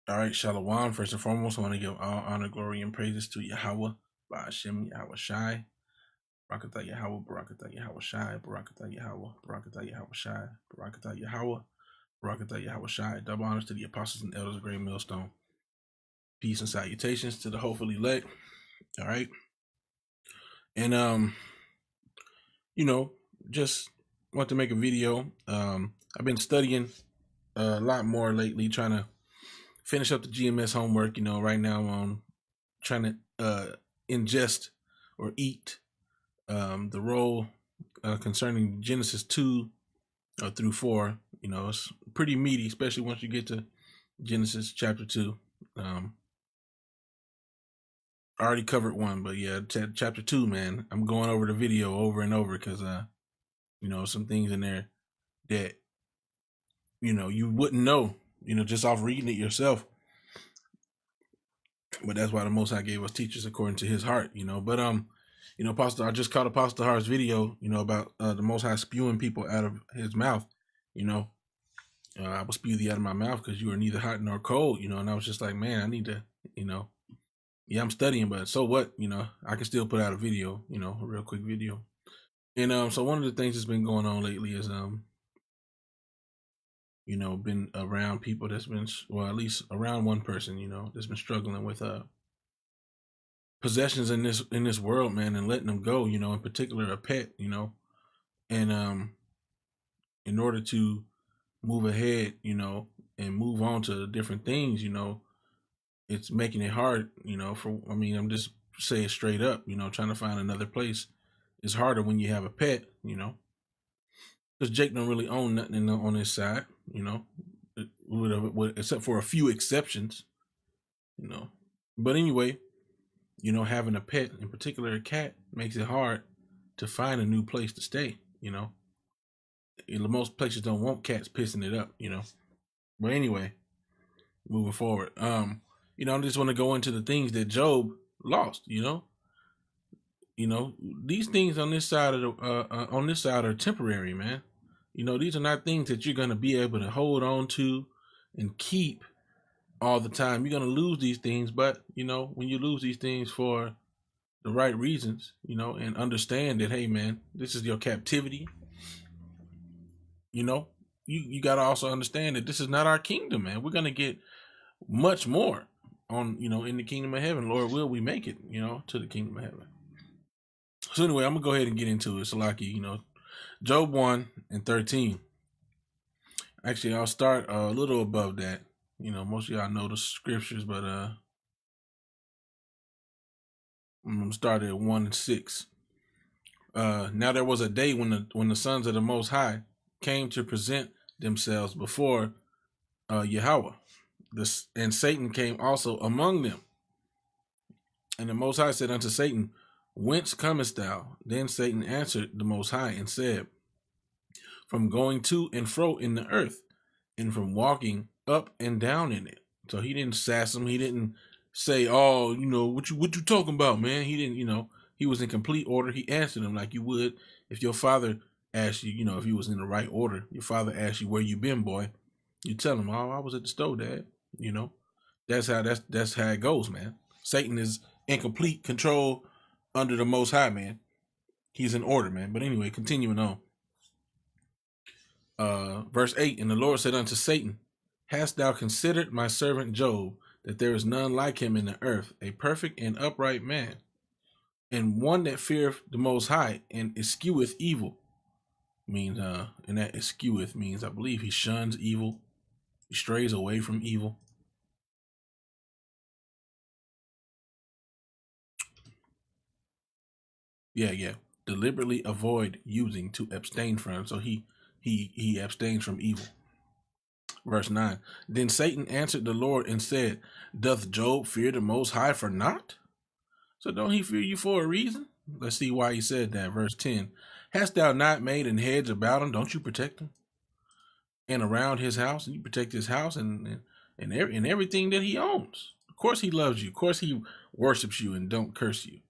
All right, Shalom. First and foremost, I want to give all honor, glory, and praises to Yahweh, Ba'ashem, Yahweh Shai, Barakatah Yahweh, Barakatah Yahweh Shai, Barakatah Yahweh, Barakatah Yahweh Shai, Barakatah Yahweh, Barakatah Yahweh Shai. Double honors to the apostles and elders of Great Millstone. Peace and salutations to the hopefully elect. All right. And just want to make a video. I've been studying a lot more lately, trying to finish up the GMS homework. Right now I'm trying to ingest or eat the role concerning Genesis 2 through 4. It's pretty meaty, especially once you get to Genesis chapter 2. I already covered 1, but yeah, chapter 2, man, I'm going over the video over and over because some things in there that you wouldn't know just off reading it yourself. But that's why the Most High gave us teachers according to His heart. But Apostle, I just caught Apostle Hart's video about the Most High spewing people out of His mouth. I will spew thee out of my mouth because you are neither hot nor cold. And I was just like, man, I need to yeah, I'm studying, but so what? I can still put out a video, a real quick video. And so one of the things that's been going on lately is been around people that's been, well, at least around one person, that's been struggling with possessions in this world, man, and letting them go, in particular a pet, and in order to move ahead, and move on to different things, it's making it hard, I'm just saying straight up, trying to find another place is harder when you have a pet, because Jake don't really own nothing on his side, except for a few exceptions, But anyway, having a pet, in particular a cat, makes it hard to find a new place to stay, Most places don't want cats pissing it up, But anyway, moving forward, I just want to go into the things that Job lost, these things on this side of are temporary, man. These are not things that you're gonna be able to hold on to and keep all the time. You're gonna lose these things, but when you lose these things for the right reasons, and understand that, hey, man, this is your captivity. You gotta also understand that this is not our kingdom, man. We're gonna get much more on, in the kingdom of heaven. Lord will we make it, to the kingdom of heaven. So anyway, I'm gonna go ahead and get into it. Salaki, Job 1 and 13. Actually, I'll start a little above that. Most of y'all know the scriptures, but I'm gonna start at 1 and 6. Now there was a day when the sons of the Most High came to present themselves before Yahweh. And Satan came also among them. And the Most High said unto Satan, Whence comest thou? Then Satan answered the Most High and said, From going to and fro in the earth, and from walking up and down in it. So he didn't sass him. He didn't say, "Oh, what you talking about, man?" He didn't, he was in complete order. He answered him like you would if your father asked you, if you was in the right order. Your father asked you, "Where you been, boy?" You tell him, "Oh, I was at the store, Dad." That's how it goes, man. Satan is in complete control under the Most High, man. He's in order, man. But anyway, continuing on. Verse 8, and the Lord said unto Satan, Hast thou considered my servant Job, that there is none like him in the earth, a perfect and upright man, and one that feareth the Most High, and escheweth evil? Means, and that escheweth means, I believe he shuns evil, he strays away from evil. Yeah. Deliberately avoid using, to abstain from. So he abstains from evil. Verse 9, then Satan answered the Lord and said, Doth Job fear the Most High for naught? So don't he fear you for a reason? Let's see why he said that. Verse 10, Hast thou not made an hedge about him? Don't you protect him? And around his house, and you protect his house and everything that he owns. Of course he loves you. Of course he worships you and don't curse you.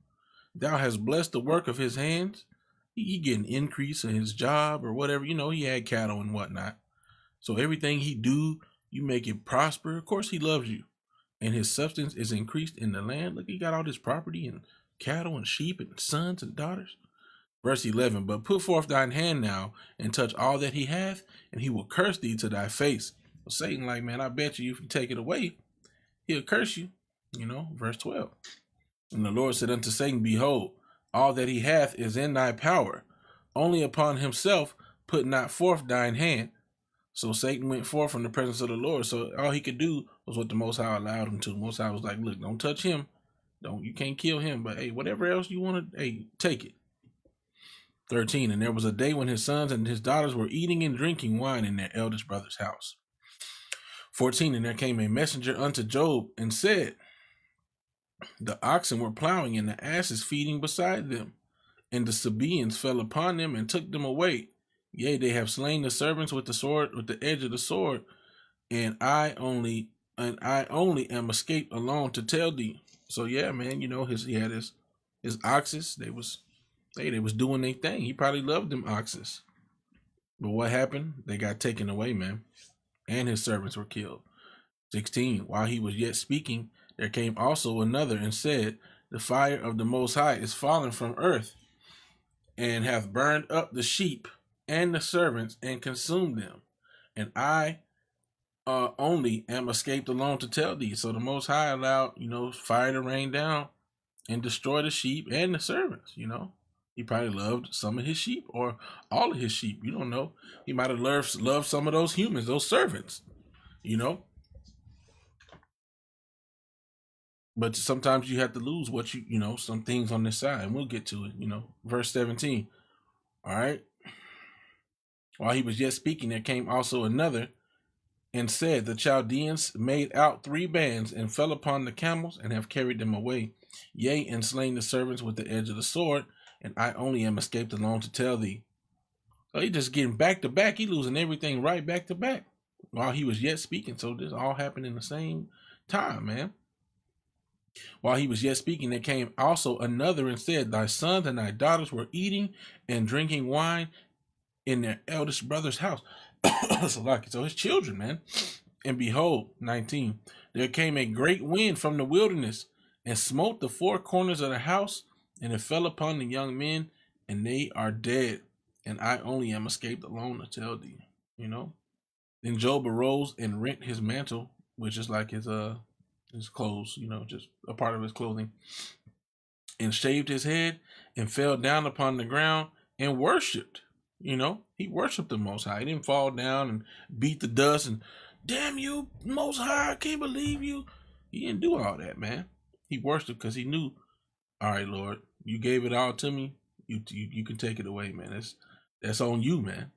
Thou hast blessed the work of his hands. He get an increase in his job or whatever. He had cattle and whatnot. So everything he do, You make it prosper. Of course he loves you. And his substance is increased in the land. Look, he got all this property and cattle and sheep and sons and daughters. Verse 11, but put forth thine hand now and touch all that he hath, and he will curse thee to thy face. So Satan, like, man, I bet you if you take it away, he'll curse you. Verse 12. And the Lord said unto Satan, behold, all that he hath is in thy power. Only upon himself put not forth thine hand. So Satan went forth from the presence of the Lord. So all he could do was what the Most High allowed him to. The Most High was like, look, don't touch him. You can't kill him. But hey, whatever else you want to, hey, take it. 13, and there was a day when his sons and his daughters were eating and drinking wine in their eldest brother's house. 14, and there came a messenger unto Job and said, the oxen were plowing and the asses feeding beside them, and the Sabaeans fell upon them and took them away. Yea, they have slain the servants with the sword, with the edge of the sword, and I only am escaped alone to tell thee. So yeah, man, he had his oxes. They was doing their thing. He probably loved them oxes. But what happened? They got taken away, man. And his servants were killed. 16, while he was yet speaking, there came also another and said, the fire of the Most High is fallen from earth, and hath burned up the sheep and the servants and consumed them. And I only am escaped alone to tell thee. So the Most High allowed, fire to rain down and destroy the sheep and the servants, He probably loved some of his sheep or all of his sheep. You don't know. He might have loved some of those humans, those servants, But sometimes you have to lose what some things on this side, and we'll get to it, Verse 17. All right. While he was yet speaking, there came also another and said, the Chaldeans made out 3 bands and fell upon the camels and have carried them away. Yea, and slain the servants with the edge of the sword, and I only am escaped alone to tell thee. So he just getting back to back. He losing everything right back to back while he was yet speaking. So this all happened in the same time, man. While he was yet speaking, there came also another and said, thy sons and thy daughters were eating and drinking wine in their eldest brother's house. So his children, man. And behold, 19, there came a great wind from the wilderness and smote the 4 corners of the house, and it fell upon the young men, and they are dead. And I only am escaped alone to tell thee. Then Job arose and rent his mantle, which is like his clothes, just a part of his clothing, and shaved his head and fell down upon the ground and worshipped. He worshipped the Most High. He didn't fall down and beat the dust and, damn you, Most High, I can't believe you. He didn't do all that, man. He worshipped because he knew, all right, Lord, you gave it all to me. You can take it away, man. That's on you, man.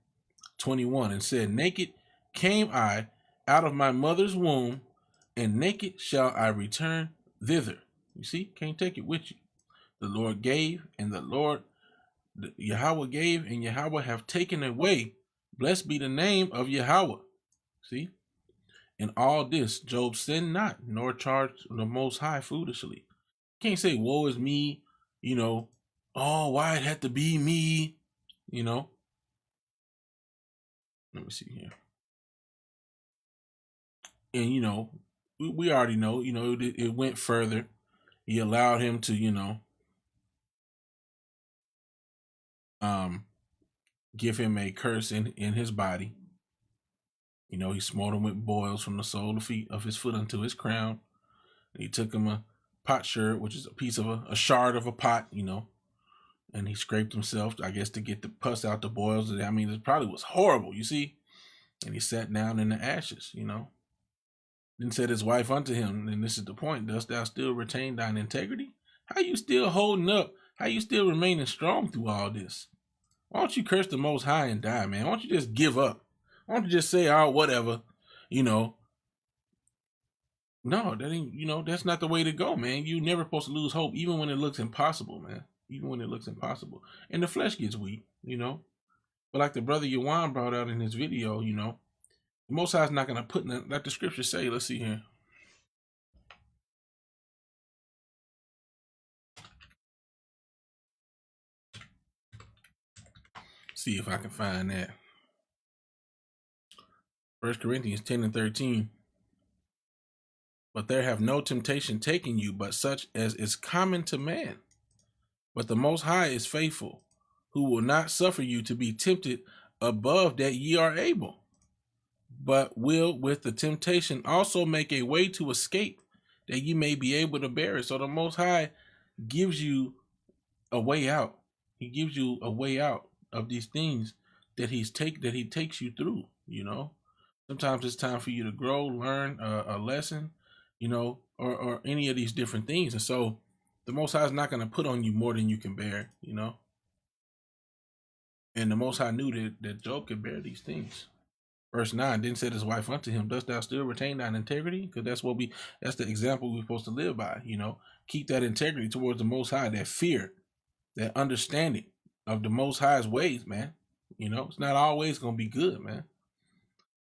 21, and said, naked came I out of my mother's womb, and naked shall I return thither. You see, can't take it with you. The Lord gave, and the Lord Yahweh gave, and Yahweh have taken away. Blessed be the name of Yahweh. See? In all this, Job sinned not, nor charged the Most High foolishly. Can't say, woe is me, oh, why it had to be me, Let me see here. And, we already know, it went further. He allowed him to, give him a curse in his body. He smote him with boils from the sole of his foot unto his crown. And he took him a potsherd, which is a piece of a shard of a pot, and he scraped himself, I guess, to get the pus out, the boils. I mean, it probably was horrible, you see. And he sat down in the ashes, Then said his wife unto him, and this is the point, dost thou still retain thine integrity? How you still holding up? How you still remaining strong through all this? Why don't you curse the Most High and die, man? Why don't you just give up? Why don't you just say, oh, whatever, No, that ain't, that's not the way to go, man. You never supposed to lose hope, even when it looks impossible, man. Even when it looks impossible. And the flesh gets weak, But like the brother Yawan brought out in his video, the Most High's not going to put, like the scriptures say, let's see here. See if I can find that. 1 Corinthians 10 and 13. But there have no temptation taken you, but such as is common to man. But the Most High is faithful, who will not suffer you to be tempted above that ye are able, but will with the temptation also make a way to escape, that you may be able to bear it. So the Most High gives you a way out. He gives you a way out of these things that he takes you through. Sometimes it's time for you to grow, learn a lesson, or any of these different things. And so the Most High is not going to put on you more than you can bear. And the Most High knew that Job could bear these things. Verse 9, then said his wife unto him, dost thou still retain thine integrity? Because that's the example we're supposed to live by. Keep that integrity towards the Most High, that fear, that understanding of the Most High's ways, man. It's not always going to be good, man.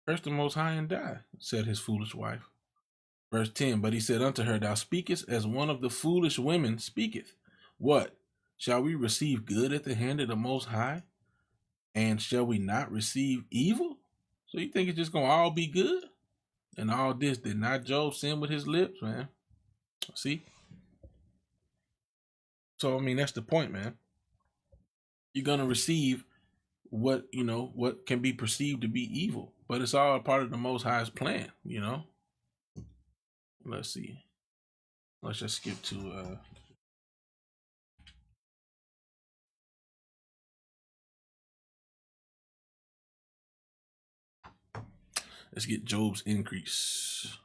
Curse the Most High and die, said his foolish wife. Verse 10, but he said unto her, thou speakest as one of the foolish women speaketh. What? Shall we receive good at the hand of the Most High? And shall we not receive evil? So you think it's just going to all be good? And all this, did not Job sin with his lips, man? See? So, that's the point, man. You're going to receive what can be perceived to be evil. But it's all a part of the Most High's plan, Let's see. Let's just skip to... Let's get Job's increase.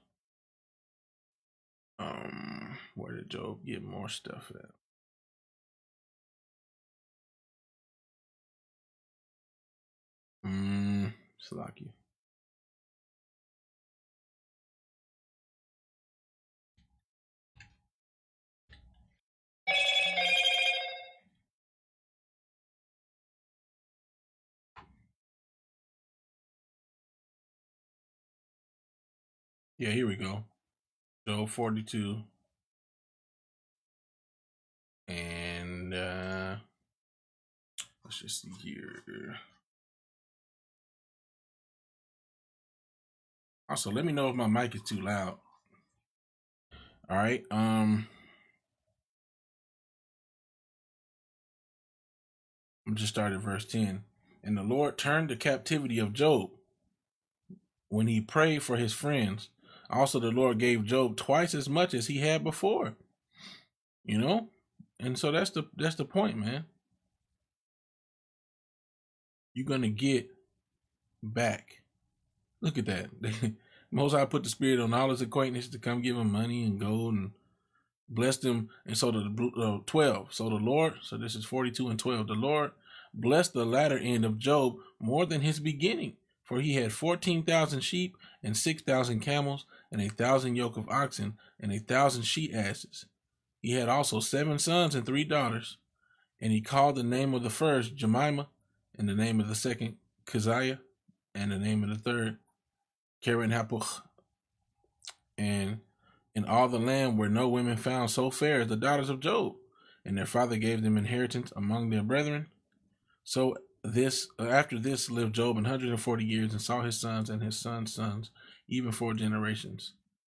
Where did Job get more stuff at? Slacky. Yeah, here we go. Job 42. And let's just see here. Also, let me know if my mic is too loud. All right. I'm just started verse 10. And the Lord turned the captivity of Job when he prayed for his friends. Also, the Lord gave Job twice as much as he had before. And so that's the point, man. You're gonna get back. Look at that. Most High put the Spirit on all his acquaintances to come give him money and gold and blessed them. And so the 12. So the Lord, so this is 42 and 12. The Lord blessed the latter end of Job more than his beginning, for he had 14,000 sheep and 6,000 camels and 1,000 yoke of oxen and 1,000 she asses. He had also 7 sons and 3 daughters, and he called the name of the first Jemimah, and the name of the second Keziah, and the name of the third Keren Hapuch. And in all the land were no women found so fair as the daughters of Job, and their father gave them inheritance among their brethren. So after this lived Job 140 years and saw his sons and his sons' sons, even 4 generations.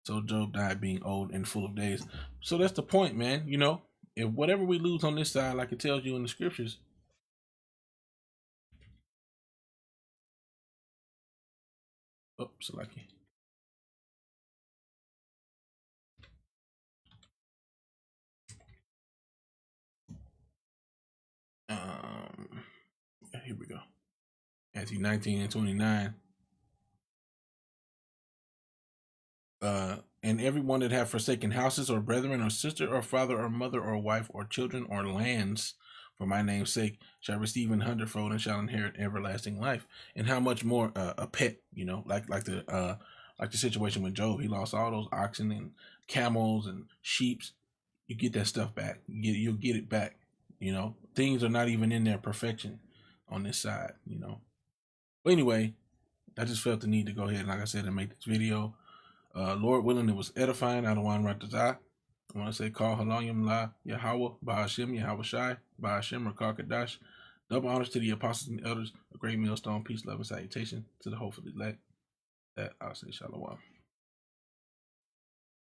So Job died being old and full of days. So that's the point, man. If whatever we lose on this side, like it tells you in the scriptures, oops, lucky. Here we go. Matthew 19 and 29. And everyone that have forsaken houses or brethren or sister or father or mother or wife or children or lands for my name's sake shall receive 100-fold and shall inherit everlasting life. And how much more a pet, like the situation with Job. He lost all those oxen and camels and sheep. You get that stuff back. You'll get it back. Things are not even in their perfection on this side. But anyway, I just felt the need to go ahead and, like I said, and make this video. Lord willing, it was edifying. I don't want to I want to say, call Halayim La Yahweh, Ba'ashem, Yahweh Shai, Ba'ashem, Rakar Kadash. Double honors to the apostles and the elders, a great millstone, peace, love, and salutation to the hopeful elect. that, I'll say shalom.